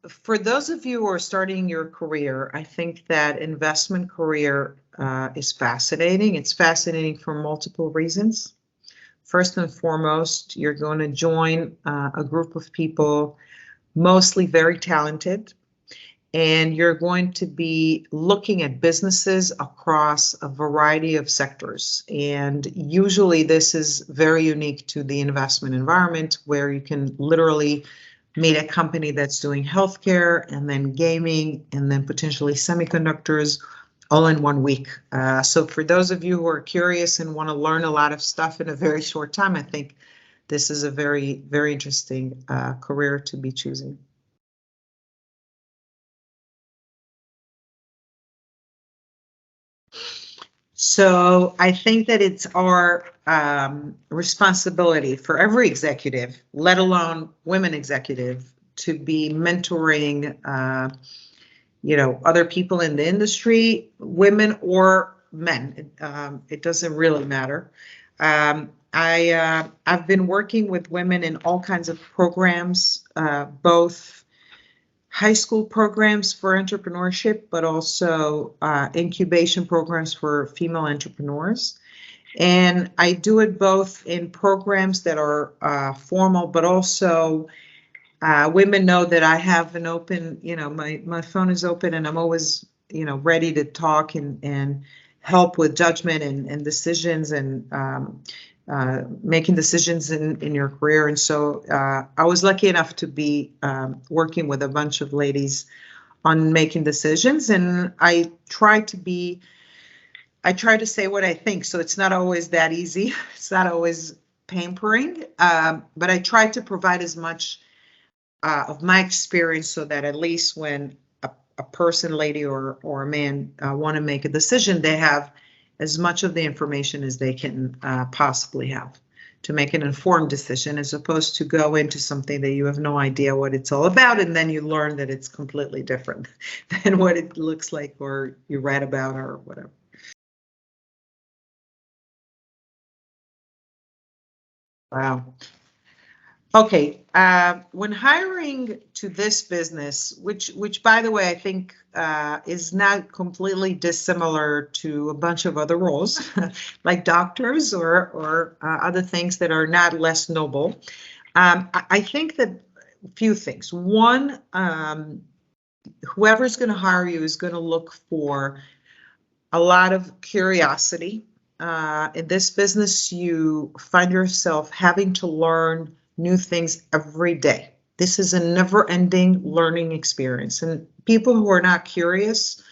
For those of you who are starting your career, I think that investment career is fascinating. It's fascinating for multiple reasons. First and foremost, you're going to join a group of people, mostly very talented, and you're going to be looking at businesses across a variety of sectors. And usually this is very unique to the investment environment, where you can literally meet a company that's doing healthcare and then gaming and then potentially semiconductors all in 1 week. So for those of you who are curious and want to learn a lot of stuff in a very short time, I think this is a very, very interesting career to be choosing. So I think that it's our responsibility for every executive, let alone women executive, to be mentoring, other people in the industry, women or men. It doesn't really matter. I've been working with women in all kinds of programs, both high school programs for entrepreneurship, but also incubation programs for female entrepreneurs. And I do it both in programs that are formal, but also women know that I have an open, my phone is open and I'm always, ready to talk and help with judgment and decisions and making decisions in your career. And so I was lucky enough to be working with a bunch of ladies on making decisions. And I try to say what I think. So it's not always that easy. It's not always pampering, but I try to provide as much of my experience so that at least when a person, lady or a man want to make a decision, they have as much of the information as they can possibly have to make an informed decision, as opposed to go into something that you have no idea what it's all about, and then you learn that it's completely different than what it looks like or you read about or whatever. Wow. Okay, when hiring to this business, which by the way, I think is not completely dissimilar to a bunch of other roles, like doctors or other things that are not less noble. I think that a few things. One, whoever's going to hire you is going to look for a lot of curiosity. In this business, you find yourself having to learn new things every day. This is a never-ending learning experience, and people who are not curious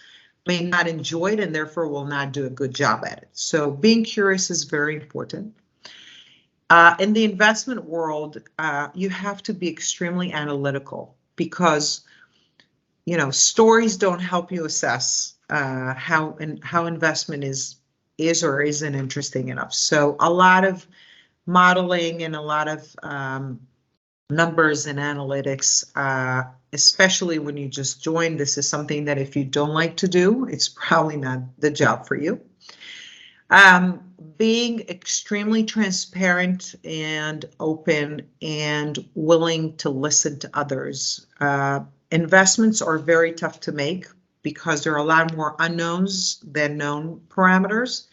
may not enjoy it and therefore will not do a good job at it. So being curious is very important. In the investment world, you have to be extremely analytical because stories don't help you assess how investment is or isn't interesting enough. So a lot of modeling and a lot of numbers and analytics, especially when you just join. This is something that if you don't like to do, it's probably not the job for you. Being extremely transparent and open and willing to listen to others. Investments are very tough to make because there are a lot more unknowns than known parameters.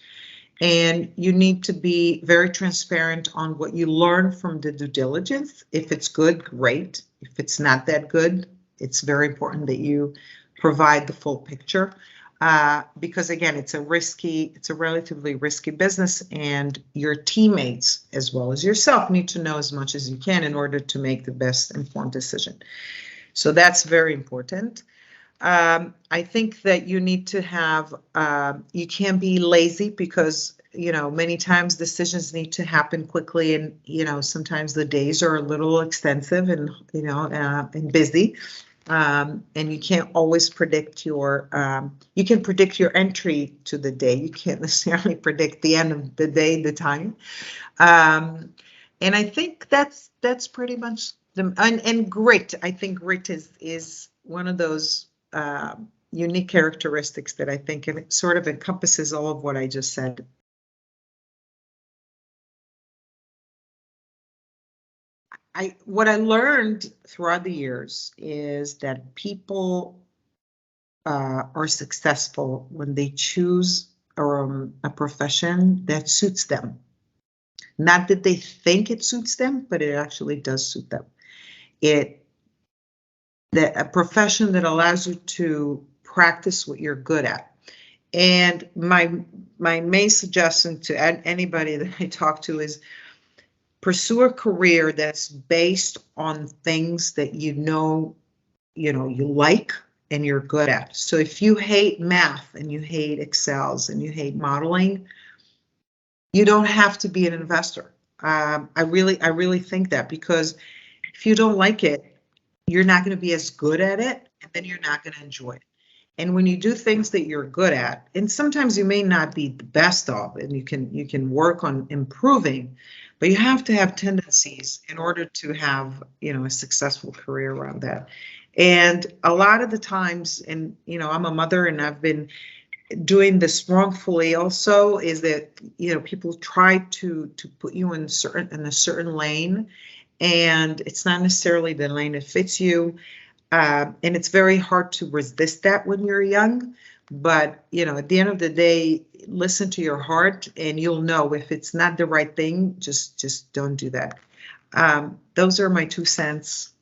And you need to be very transparent on what you learn from the due diligence. If it's good, great. If it's not that good, it's very important that you provide the full picture. Because again, it's a relatively risky business, and your teammates as well as yourself need to know as much as you can in order to make the best informed decision. So that's very important. I think that you need to have, you can't be lazy because, many times decisions need to happen quickly, and, sometimes the days are a little extensive and, and busy. And you can't always predict you can predict your entry to the day. You can't necessarily predict the end of the day, the time. And I think that's pretty much and grit. I think grit is one of those unique characteristics that I think it sort of encompasses all of what I just said. what I learned throughout the years is that people are successful when they choose a profession that suits them. Not that they think it suits them, but it actually does suit them. A profession that allows you to practice what you're good at. And my main suggestion to anybody that I talk to is pursue a career that's based on things that you like and you're good at. So if you hate math and you hate Excels and you hate modeling, you don't have to be an investor. I really think that, because if you don't like it, you're not going to be as good at it, and then you're not going to enjoy it. And when you do things that you're good at, and sometimes you may not be the best of, and you can work on improving, but you have to have tendencies in order to have, a successful career around that. And a lot of the times, and I'm a mother and I've been doing this wrongfully also, is that people try to put you in a certain lane, and it's not necessarily the lane that fits you. And it's very hard to resist that when you're young. But, at the end of the day, listen to your heart and you'll know if it's not the right thing. Just don't do that. Those are my 2 cents.